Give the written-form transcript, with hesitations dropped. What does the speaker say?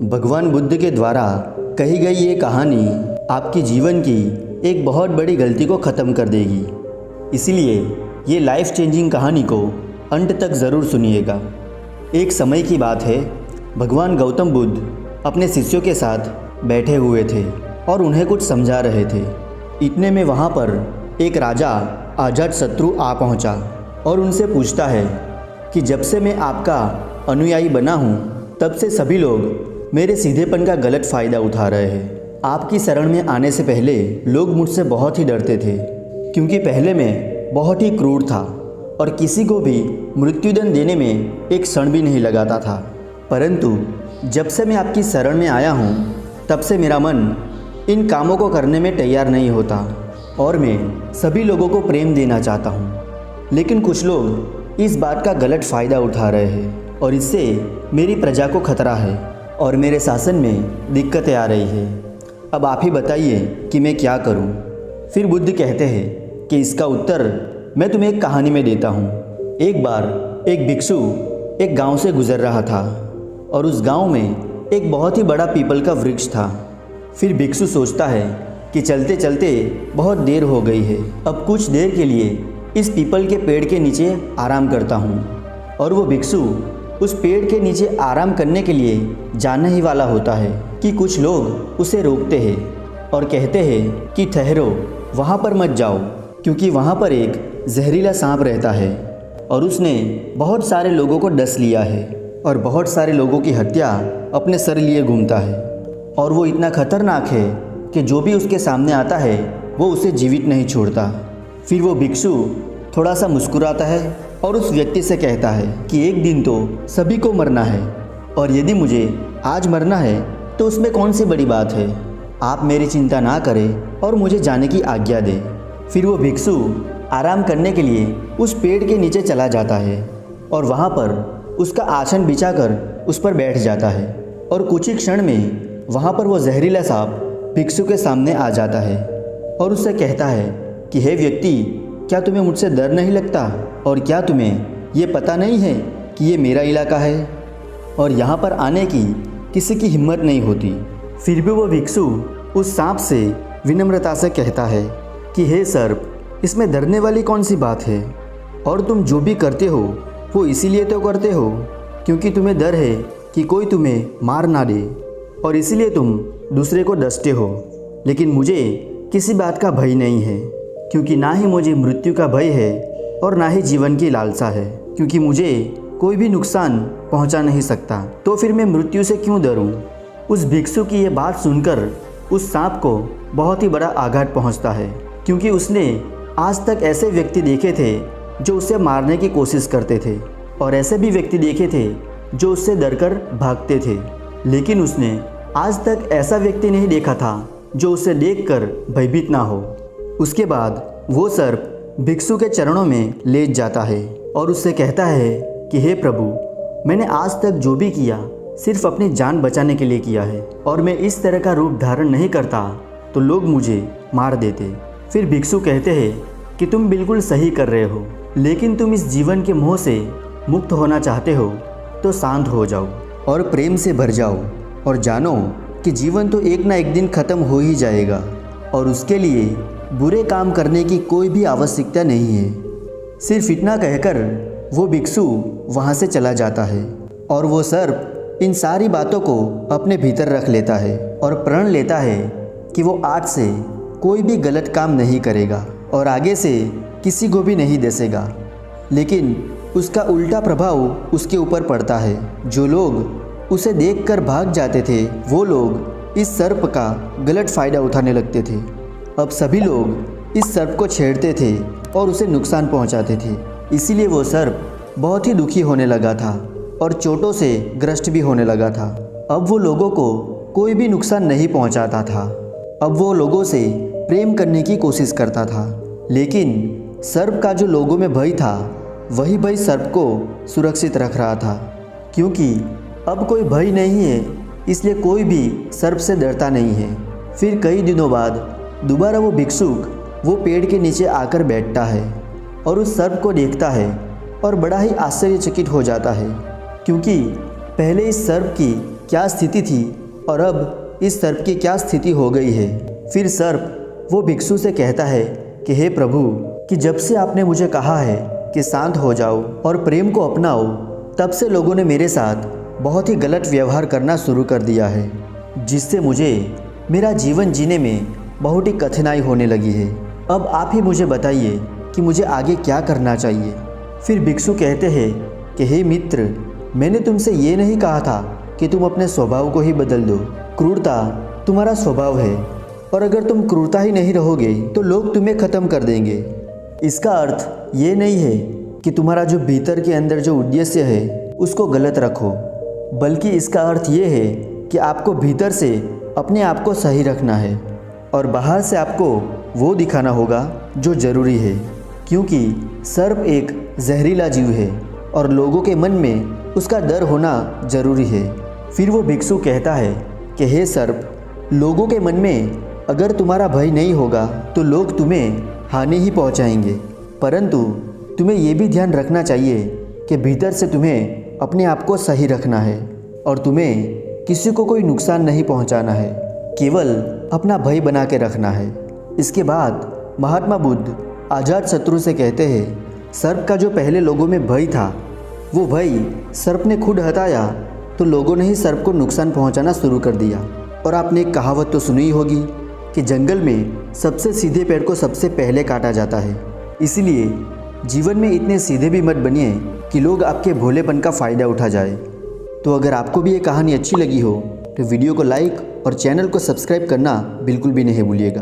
भगवान बुद्ध के द्वारा कही गई ये कहानी आपकी जीवन की एक बहुत बड़ी गलती को ख़त्म कर देगी। इसलिए ये लाइफ चेंजिंग कहानी को अंत तक ज़रूर सुनिएगा। एक समय की बात है, भगवान गौतम बुद्ध अपने शिष्यों के साथ बैठे हुए थे और उन्हें कुछ समझा रहे थे। इतने में वहाँ पर एक राजा अजातशत्रु आ पहुँचा और उनसे पूछता है कि जब से मैं आपका अनुयायी बना हूँ तब से सभी लोग मेरे सीधेपन का गलत फ़ायदा उठा रहे हैं। आपकी शरण में आने से पहले लोग मुझसे बहुत ही डरते थे, क्योंकि पहले मैं बहुत ही क्रूर था और किसी को भी मृत्युदंड देने में एक क्षण भी नहीं लगाता था। परंतु जब से मैं आपकी शरण में आया हूँ तब से मेरा मन इन कामों को करने में तैयार नहीं होता और मैं सभी लोगों को प्रेम देना चाहता हूँ। लेकिन कुछ लोग इस बात का गलत फ़ायदा उठा रहे हैं और इससे मेरी प्रजा को खतरा है और मेरे शासन में दिक्कतें आ रही है। अब आप ही बताइए कि मैं क्या करूं? फिर बुद्ध कहते हैं कि इसका उत्तर मैं तुम्हें एक कहानी में देता हूं। एक बार एक भिक्षु एक गांव से गुजर रहा था और उस गांव में एक बहुत ही बड़ा पीपल का वृक्ष था। फिर भिक्षु सोचता है कि चलते चलते बहुत देर हो गई है, अब कुछ देर के लिए इस पीपल के पेड़ के नीचे आराम करता हूँ। और वो भिक्षु उस पेड़ के नीचे आराम करने के लिए जाने ही वाला होता है कि कुछ लोग उसे रोकते हैं और कहते हैं कि ठहरो, वहाँ पर मत जाओ, क्योंकि वहाँ पर एक जहरीला सांप रहता है और उसने बहुत सारे लोगों को डस लिया है और बहुत सारे लोगों की हत्या अपने सर लिए घूमता है और वो इतना खतरनाक है कि जो भी उसके सामने आता है वो उसे जीवित नहीं छोड़ता। फिर वो भिक्षु थोड़ा सा मुस्कुराता है और उस व्यक्ति से कहता है कि एक दिन तो सभी को मरना है और यदि मुझे आज मरना है तो उसमें कौन सी बड़ी बात है। आप मेरी चिंता ना करें और मुझे जाने की आज्ञा दें। फिर वो भिक्षु आराम करने के लिए उस पेड़ के नीचे चला जाता है और वहाँ पर उसका आसन बिछाकर उस पर बैठ जाता है और कुछ ही क्षण में वहाँ पर वो जहरीला सांप भिक्षु के सामने आ जाता है और उससे कहता है कि हे व्यक्ति, क्या तुम्हें मुझसे डर नहीं लगता और क्या तुम्हें ये पता नहीं है कि ये मेरा इलाका है और यहाँ पर आने की किसी की हिम्मत नहीं होती। फिर भी वो भिक्षु उस सांप से विनम्रता से कहता है कि हे सर्प, इसमें डरने वाली कौन सी बात है और तुम जो भी करते हो वो इसीलिए तो करते हो क्योंकि तुम्हें डर है कि कोई तुम्हें मार ना दे और इसीलिए तुम दूसरे को डसते हो। लेकिन मुझे किसी बात का भय नहीं है, क्योंकि ना ही मुझे मृत्यु का भय है और ना ही जीवन की लालसा है, क्योंकि मुझे कोई भी नुकसान पहुंचा नहीं सकता, तो फिर मैं मृत्यु से क्यों डरूं? उस भिक्षु की ये बात सुनकर उस सांप को बहुत ही बड़ा आघात पहुंचता है, क्योंकि उसने आज तक ऐसे व्यक्ति देखे थे जो उसे मारने की कोशिश करते थे और ऐसे भी व्यक्ति देखे थे जो उससे डरकर भागते थे, लेकिन उसने आज तक ऐसा व्यक्ति नहीं देखा था जो उसे देखकर भयभीत ना हो। उसके बाद वो सर्प भिक्षु के चरणों में लेट जाता है और उससे कहता है कि हे प्रभु, मैंने आज तक जो भी किया सिर्फ अपनी जान बचाने के लिए किया है और मैं इस तरह का रूप धारण नहीं करता तो लोग मुझे मार देते। फिर भिक्षु कहते हैं कि तुम बिल्कुल सही कर रहे हो, लेकिन तुम इस जीवन के मोह से मुक्त होना चाहते हो तो शांत हो जाओ और प्रेम से भर जाओ और जानो कि जीवन तो एक ना एक दिन ख़त्म हो ही जाएगा और उसके लिए बुरे काम करने की कोई भी आवश्यकता नहीं है। सिर्फ इतना कहकर वो भिक्षु वहाँ से चला जाता है और वो सर्प इन सारी बातों को अपने भीतर रख लेता है और प्रण लेता है कि वो आज से कोई भी गलत काम नहीं करेगा और आगे से किसी को भी नहीं दसेगा। लेकिन उसका उल्टा प्रभाव उसके ऊपर पड़ता है। जो लोग उसे देखकर भाग जाते थे वो लोग इस सर्प का गलत फ़ायदा उठाने लगते थे। अब सभी लोग इस सर्प को छेड़ते थे और उसे नुकसान पहुंचाते थे। इसीलिए वो सर्प बहुत ही दुखी होने लगा था और चोटों से ग्रस्त भी होने लगा था। अब वो लोगों को कोई भी नुकसान नहीं पहुंचाता था। अब वो लोगों से प्रेम करने की कोशिश करता था, लेकिन सर्प का जो लोगों में भय था वही भय सर्प को सुरक्षित रख रहा था, क्योंकि अब कोई भय नहीं है, इसलिए कोई भी सर्प से डरता नहीं है। फिर कई दिनों बाद दोबारा वो भिक्षुक वो पेड़ के नीचे आकर बैठता है और उस सर्प को देखता है और बड़ा ही आश्चर्यचकित हो जाता है, क्योंकि पहले इस सर्प की क्या स्थिति थी और अब इस सर्प की क्या स्थिति हो गई है। फिर सर्प वो भिक्षु से कहता है कि हे प्रभु, कि जब से आपने मुझे कहा है कि शांत हो जाओ और प्रेम को अपनाओ, तब से लोगों ने मेरे साथ बहुत ही गलत व्यवहार करना शुरू कर दिया है, जिससे मुझे मेरा जीवन जीने में बहुत ही कठिनाई होने लगी है। अब आप ही मुझे बताइए कि मुझे आगे क्या करना चाहिए। फिर भिक्षु कहते हैं कि हे मित्र, मैंने तुमसे ये नहीं कहा था कि तुम अपने स्वभाव को ही बदल दो। क्रूरता तुम्हारा स्वभाव है और अगर तुम क्रूरता ही नहीं रहोगे तो लोग तुम्हें ख़त्म कर देंगे। इसका अर्थ ये नहीं है कि तुम्हारा जो भीतर के अंदर जो उद्देश्य है उसको गलत रखो, बल्कि इसका अर्थ ये है कि आपको भीतर से अपने आप को सही रखना है और बाहर से आपको वो दिखाना होगा जो ज़रूरी है, क्योंकि सर्प एक जहरीला जीव है और लोगों के मन में उसका डर होना ज़रूरी है। फिर वो भिक्षु कहता है कि हे सर्प, लोगों के मन में अगर तुम्हारा भय नहीं होगा तो लोग तुम्हें हानि ही पहुंचाएंगे, परंतु तुम्हें ये भी ध्यान रखना चाहिए कि भीतर से तुम्हें अपने आप को सही रखना है और तुम्हें किसी को कोई नुकसान नहीं पहुंचाना है, केवल अपना भय बना के रखना है। इसके बाद महात्मा बुद्ध आज़ाद शत्रु से कहते हैं, सर्प का जो पहले लोगों में भय था, वो भय सर्प ने खुद हटाया तो लोगों ने ही सर्प को नुकसान पहुंचाना शुरू कर दिया। और आपने एक कहावत तो सुनी होगी कि जंगल में सबसे सीधे पेड़ को सबसे पहले काटा जाता है। इसलिए जीवन में इतने सीधे भी मत बनिए कि लोग आपके भोलेपन का फ़ायदा उठा जाए। तो अगर आपको भी ये कहानी अच्छी लगी हो तो वीडियो को लाइक और चैनल को सब्सक्राइब करना बिल्कुल भी नहीं भूलिएगा।